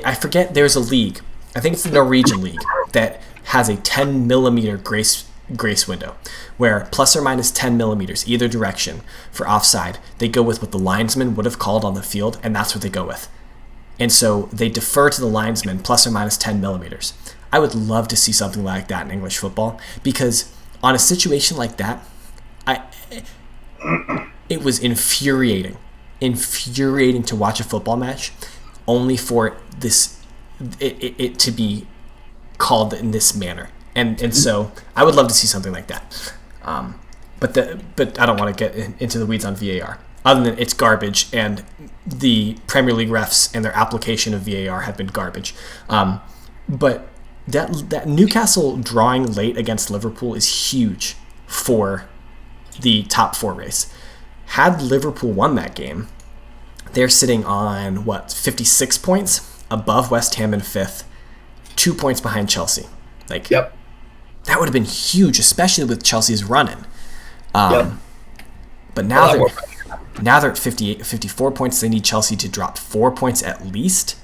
A: I forget. There's a league. I think it's the Norwegian league that has a 10 millimeter grace window, where plus or minus 10 millimeters either direction for offside, they go with what the linesman would have called on the field, and that's what they go with. And so they defer to the linesman plus or minus 10 millimeters. I would love to see something like that in English football, because on a situation like that, it was infuriating to watch a football match only for it to be called in this manner. And so I would love to see something like that. But I don't want to get into the weeds on VAR. Other than it's garbage, and the Premier League refs and their application of VAR have been garbage. But that Newcastle drawing late against Liverpool is huge for the top four race. Had Liverpool won that game, they're sitting on 56 points above West Ham in fifth, 2 points behind Chelsea.
B: Yep.
A: That would have been huge, especially with Chelsea's running.
B: Yep.
A: But now they're at 54 points. They need Chelsea to drop 4 points at least.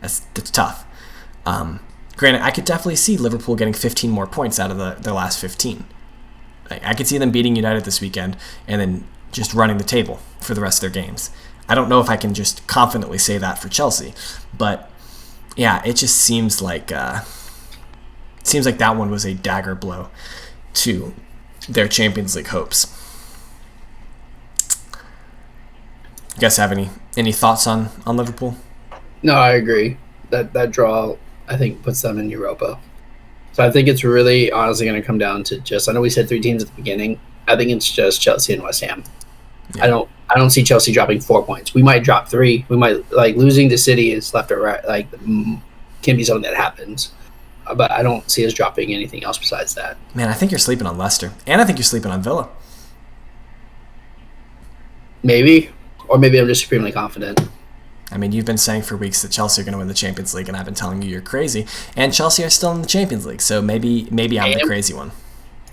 A: That's tough. Granted, I could definitely see Liverpool getting 15 more points out of their last 15. I could see them beating United this weekend and then just running the table for the rest of their games. I don't know if I can just confidently say that for Chelsea, but yeah, it just seems like that one was a dagger blow to their Champions League hopes. You guys have any thoughts on Liverpool?
B: No, I agree. That draw, I think, puts them in Europa. So I think it's really honestly going to come down to just, I know we said 3 teams at the beginning. I think it's just Chelsea and West Ham. Yeah. I don't see Chelsea dropping 4 points. We might drop 3. We might, losing to City is left or right, can be something that happens. But I don't see us dropping anything else besides that.
A: Man, I think you're sleeping on Leicester. And I think you're sleeping on Villa.
B: Maybe. Or maybe I'm just supremely confident.
A: I mean, you've been saying for weeks that Chelsea are going to win the Champions League, and I've been telling you you're crazy. And Chelsea are still in the Champions League, so maybe I'm the crazy one.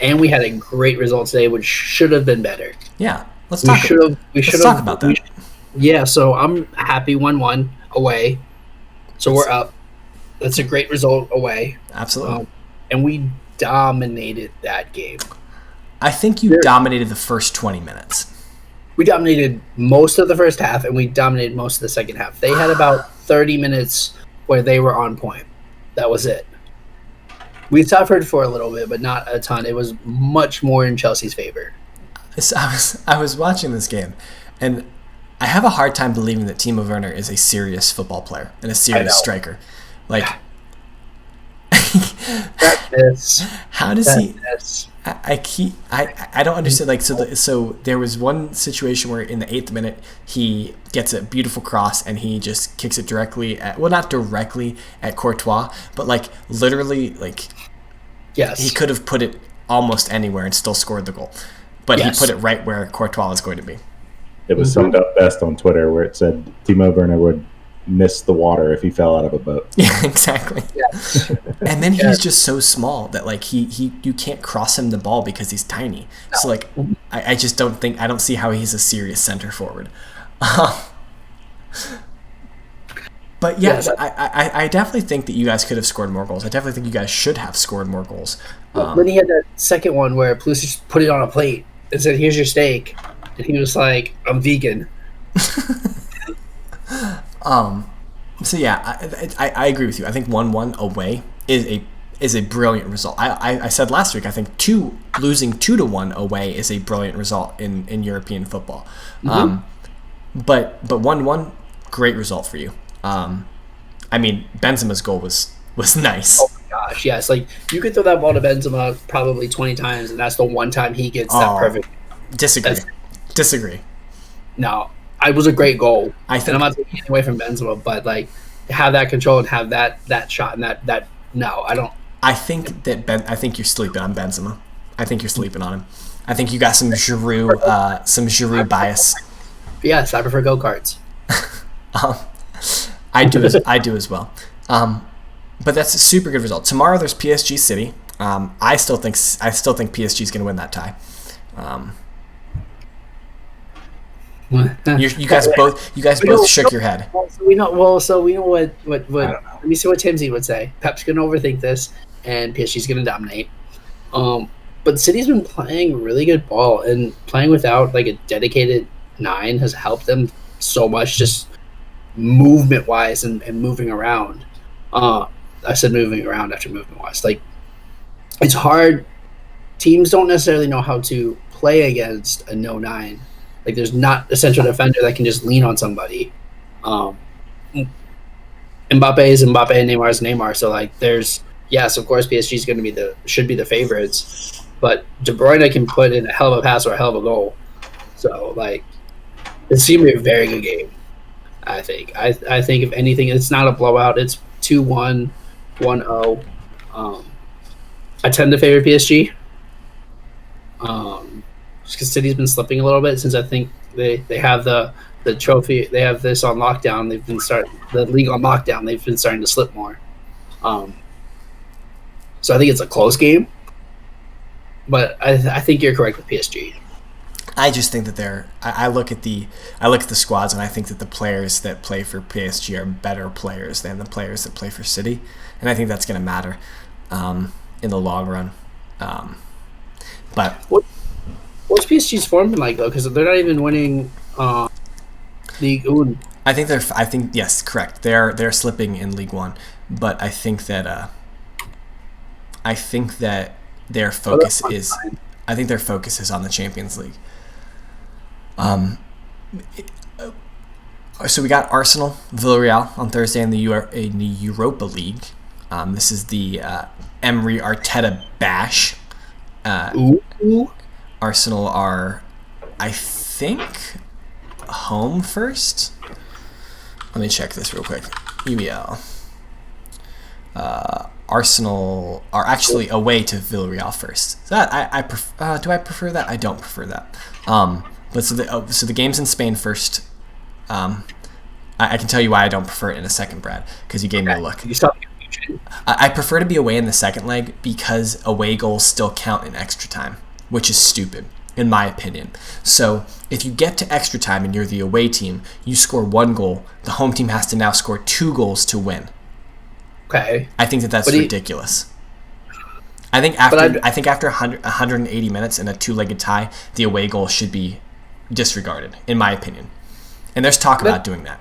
B: And we had a great result today, which should have been better.
A: Yeah, let's talk about that.
B: Yeah, so I'm happy 1-1 away. So we're up. That's a great result away.
A: Absolutely.
B: And we dominated that game.
A: I think you dominated the first 20 minutes.
B: We dominated most of the first half, and we dominated most of the second half. They had about 30 minutes where they were on point. That was it. We suffered for a little bit, but not a ton. It was much more in Chelsea's favor.
A: So I was watching this game, and I have a hard time believing that Timo Werner is a serious football player and a serious striker. Like, how does he? I don't understand. Like, so there was one situation where in the 8th minute he gets a beautiful cross and he just kicks it directly at, well, not directly at Courtois, but like literally, like,
B: yes,
A: he could have put it almost anywhere and still scored the goal, but he put it right where Courtois was going to be.
C: It was summed up best on Twitter where it said Timo Werner would miss the water if he fell out of a boat.
A: Yeah, exactly. Yes. And then he's just so small that like you can't cross him the ball because he's tiny. No. So like I just don't see how he's a serious center forward. But yeah, I definitely think that you guys could have scored more goals. I definitely think you guys should have scored more goals.
B: Then he had that second one where Pulisic put it on a plate and said, "Here's your steak," and he was like, "I'm vegan."
A: So yeah, I agree with you. I think 1-1 away is a brilliant result. I said last week I think losing 2-1 away is a brilliant result in European football. Mm-hmm. But 1-1, great result for you. I mean, Benzema's goal was nice.
B: Oh my gosh, yes! Like you could throw that ball to Benzema probably 20 times, and that's the one time he gets that perfect.
A: Disagree.
B: No. It was a great goal.
A: And
B: I'm not taking it away from Benzema, but like have that control and have that shot and that no, I don't.
A: I think you're sleeping on Benzema. I think you're sleeping on him. I think you got some Giroud bias.
B: Yes, I prefer go-karts.
A: I do as well. But that's a super good result. Tomorrow there's PSG City. I still think PSG is going to win that tie. You guys both shook your head.
B: So we know what let me see what Timsy would say. Pep's gonna overthink this and PSG's gonna dominate. But City's been playing really good ball, and playing without like a dedicated 9 has helped them so much, just movement wise and moving around. I said moving around after movement wise. Like it's hard. Teams don't necessarily know how to play against a no 9. Like there's not a central defender that can just lean on somebody. Mbappe is Mbappe and Neymar is Neymar. So like there's of course PSG is going to should be the favorites, but De Bruyne can put in a hell of a pass or a hell of a goal. So like it's going to be a very good game. I think. I think if anything, it's not a blowout. It's 2-1, 1-0. I tend to favor PSG. Because City's been slipping a little bit since I think they have the trophy. They have this on lockdown. They've been the league on lockdown. They've been starting to slip more. So I think it's a close game. But I think you're correct with PSG.
A: I just think that I look at the squads and I think that the players that play for PSG are better players than the players that play for City, and I think that's going to matter in the long run. But
B: what's PSG's form been like though? Because they're not even winning League One.
A: I think yes, correct. They're slipping in League One, but I think that their focus is. I think their focus is on the Champions League. So we got Arsenal, Villarreal on Thursday in the Europa League. This is the Emery Arteta bash. Arsenal are, I think, home first. Let me check this real quick. UEL. Arsenal are actually away to Villarreal first. So that do I prefer that? I don't prefer that. But so the game's in Spain first. I can tell you why I don't prefer it in a second, Brad, because you gave me a look.
B: You saw the confusion.
A: I prefer to be away in the second leg because away goals still count in extra time, which is stupid, in my opinion. So if you get to extra time and you're the away team, you score 1 goal, the home team has to now score 2 goals to win.
B: Okay.
A: I think that's ridiculous. I think after 180 minutes in a 2-legged tie, the away goal should be disregarded, in my opinion. And there's talk about doing that.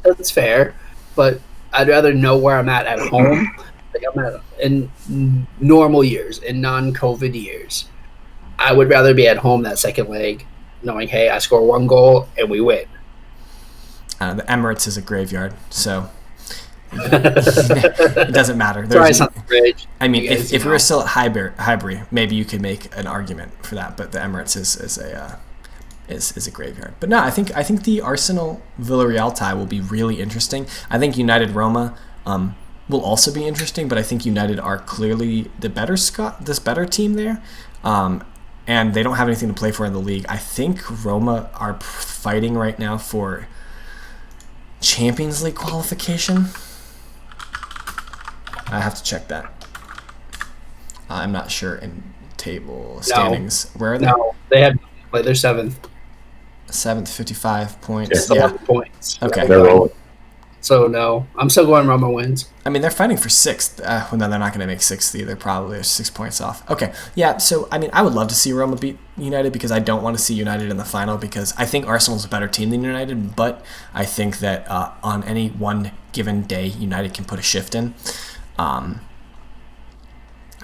B: That's fair, but I'd rather know where I'm at home. Like I'm at in normal years, in non-COVID years. I would rather be at home that second leg, knowing, hey, I score 1 goal and we win.
A: The Emirates is a graveyard, so it doesn't matter.
B: Sorry, it's not the bridge.
A: I mean, if we were still at Highbury, maybe you could make an argument for that, but the Emirates is a graveyard. But no, I think the Arsenal Villarreal tie will be really interesting. I think United Roma will also be interesting, but I think United are clearly the better team there. And they don't have anything to play for in the league. I think Roma are fighting right now for Champions League qualification. I have to check that. I'm not sure in table standings. Where are they?
B: No, they have play. They're 7th.
A: 7th, 55 points.
B: Yeah. Points.
A: Okay.
C: They're rolling.
B: So, no. I'm still going Roma wins.
A: I mean, they're fighting for 6th. Well, no, they're not going to make 6th either. Probably. They're 6 points off. Okay. Yeah, so, I mean, I would love to see Roma beat United because I don't want to see United in the final because I think Arsenal's a better team than United, but I think that on any one given day, United can put a shift in.
B: I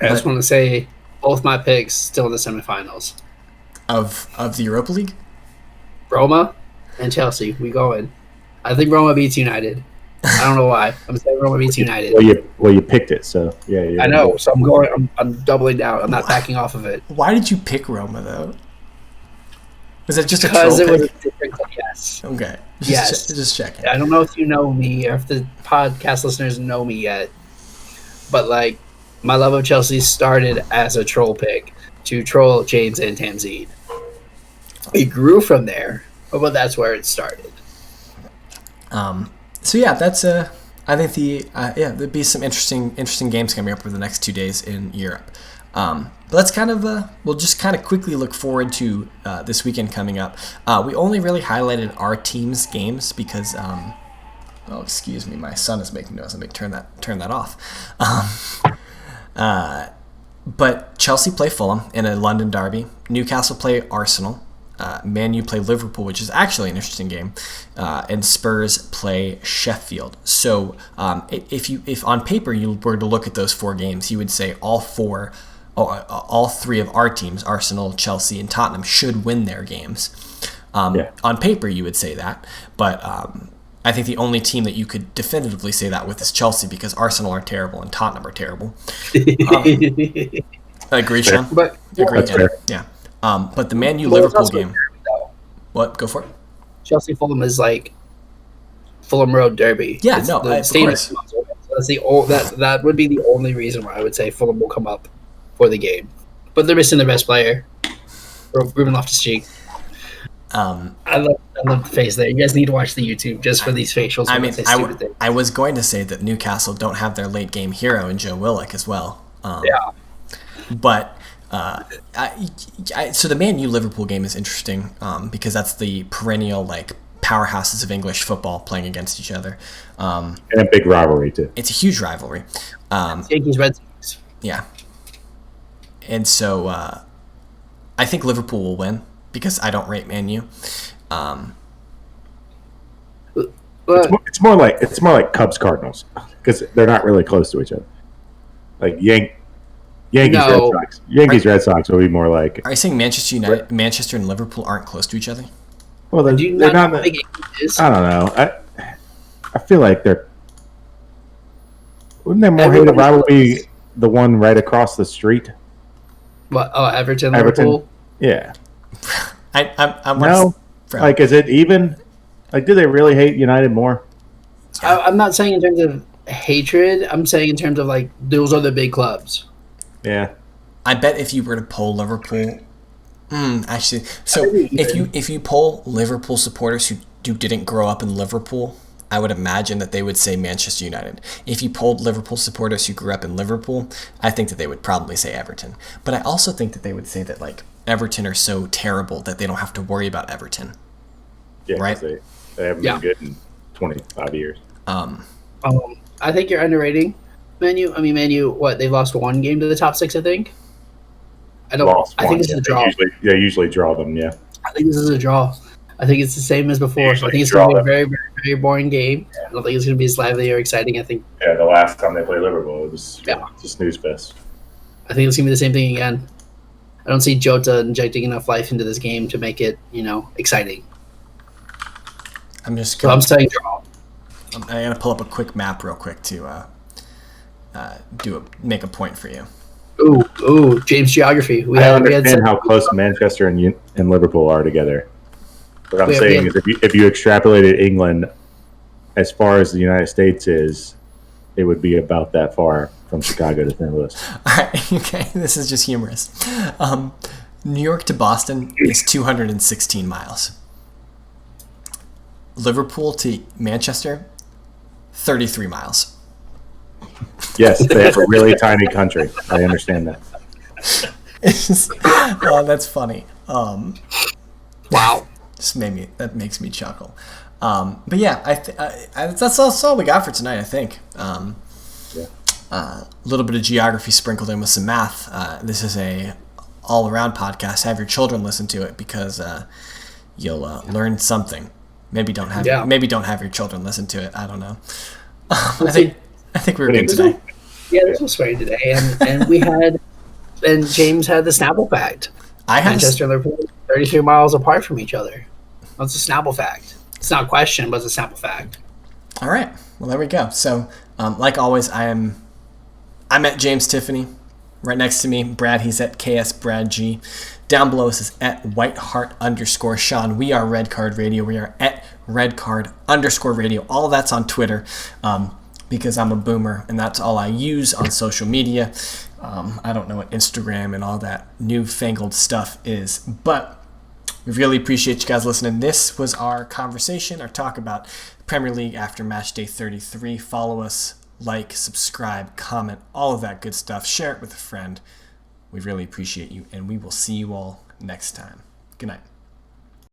B: just want to say both my picks still in the semifinals.
A: Of the Europa League?
B: Roma and Chelsea. We going. I think Roma beats United. I don't know why. I'm saying Roma beats United.
C: Well, you picked it, so yeah.
B: I know. So I'm doubling down. I'm not backing off of it.
A: Why did you pick Roma though? Was it just
B: because
A: a troll pick?
B: Was a different? Yes.
A: Okay. Just checking.
B: I don't know if you know me or if the podcast listeners know me yet, but like my love of Chelsea started as a troll pick to troll James and Tanzine. It grew from there, but that's where it started.
A: So yeah, that's I think there'll be some interesting games coming up over the next 2 days in Europe. But let's we'll just quickly look forward to this weekend coming up. We only really highlighted our team's games because excuse me, my son is making noise. Let me turn that off. But Chelsea play Fulham in a London derby. Newcastle play Arsenal. Man U play Liverpool, which is actually an interesting game, and Spurs play Sheffield. So if on paper you were to look at those 4 games, you would say all 3 of our teams, Arsenal, Chelsea, and Tottenham, should win their games. On paper, you would say that, but I think the only team that you could definitively say that with is Chelsea because Arsenal are terrible and Tottenham are terrible. Agreed, Sean?
B: But
A: Agreed. Yeah. But the Man U Liverpool game. What? Go for it.
B: Chelsea Fulham is like Fulham Road Derby.
A: Yeah,
B: of
A: course.
B: So that's that would be the only reason why I would say Fulham will come up for the game. But they're missing their best player, Ruben Loftus-Cheek. I love the face there. You guys need to watch the YouTube just for these facials.
A: I mean, I was going to say that Newcastle don't have their late game hero in Joe Willock as well. But so the Man U Liverpool game is interesting because that's the perennial powerhouses of English football playing against each other.
C: And a big rivalry too.
A: It's a huge rivalry.
B: Yankees Red Sox.
A: Yeah. And so I think Liverpool will win because I don't rate Man U.
C: It's more like Cubs Cardinals because they're not really close to each other. Like Yankees Red Sox. Red Sox will be more like.
A: Are you saying Manchester and Liverpool aren't close to each other?
C: Well, they're not. I don't know. I feel like they're. Wouldn't there more hated rivalry the one right across the street?
B: What? Oh, Everton. Liverpool?
C: Yeah.
A: I'm
C: no. Is it even? Do they really hate United more?
B: I'm not saying in terms of hatred. I'm saying in terms of those are the big clubs.
C: Yeah.
A: I bet if you were to poll Liverpool, actually, so if you poll Liverpool supporters who who didn't grow up in Liverpool, I would imagine that they would say Manchester United. If you polled Liverpool supporters who grew up in Liverpool, I think that they would probably say Everton. But I also think that they would say that like Everton are so terrible that they don't have to worry about Everton.
C: Yeah,
A: right?
C: They haven't been good in 25 years.
B: I think you're underrating Man U. I mean, Man U, what, they've lost one game to the top six, I think? I think this is a draw.
C: They usually draw them, yeah.
B: I think this is a draw. I think it's the same as before. I think it's going to be a very, very, very boring game. I don't think it's going to be as lively or exciting. I think.
C: Yeah, the last time they played Liverpool, it was just a snooze fest.
B: I think it's going to be the same thing again. I don't see Jota injecting enough life into this game to make it, exciting.
A: I'm
B: saying draw.
A: I'm going to pull up a quick map real quick to make a point for you.
B: Ooh, James geography.
C: I understand how close Manchester and Liverpool are together. What I'm saying is if you extrapolated England as far as the United States is, it would be about that far from Chicago to St. Louis.
A: All right, okay, this is just humorous. New York to Boston is 216 miles. Liverpool to Manchester, 33 miles.
C: Yes, they have a really tiny country. I understand that.
A: That's funny.
B: Wow.
A: That makes me chuckle. But yeah, that's all we got for tonight, I think. A little bit of geography sprinkled in with some math. This is a all-around podcast. Have your children listen to it because you'll learn something. Maybe don't have your children listen to it. I don't know. I think we were good today.
B: This was sweaty today, and James had the Snapple fact. Manchester and Liverpool 33 miles apart from each other. That's a Snapple fact. It's not a question, but it's a Snapple fact.
A: All right. Well, there we go. So, like always, I'm at James Tiffany. Right next to me, Brad. He's at KS Brad G. Down below us is at Whiteheart_Sean. We are Red Card Radio. We are at RedCard_Radio. All of that's on Twitter because I'm a boomer and that's all I use on social media. I don't know what Instagram and all that newfangled stuff is, but we really appreciate you guys listening. This was our conversation, our talk about Premier League after match day 33. Follow us, like, subscribe, comment, all of that good stuff. Share it with a friend. We really appreciate you, and we will see you all next time. Good night.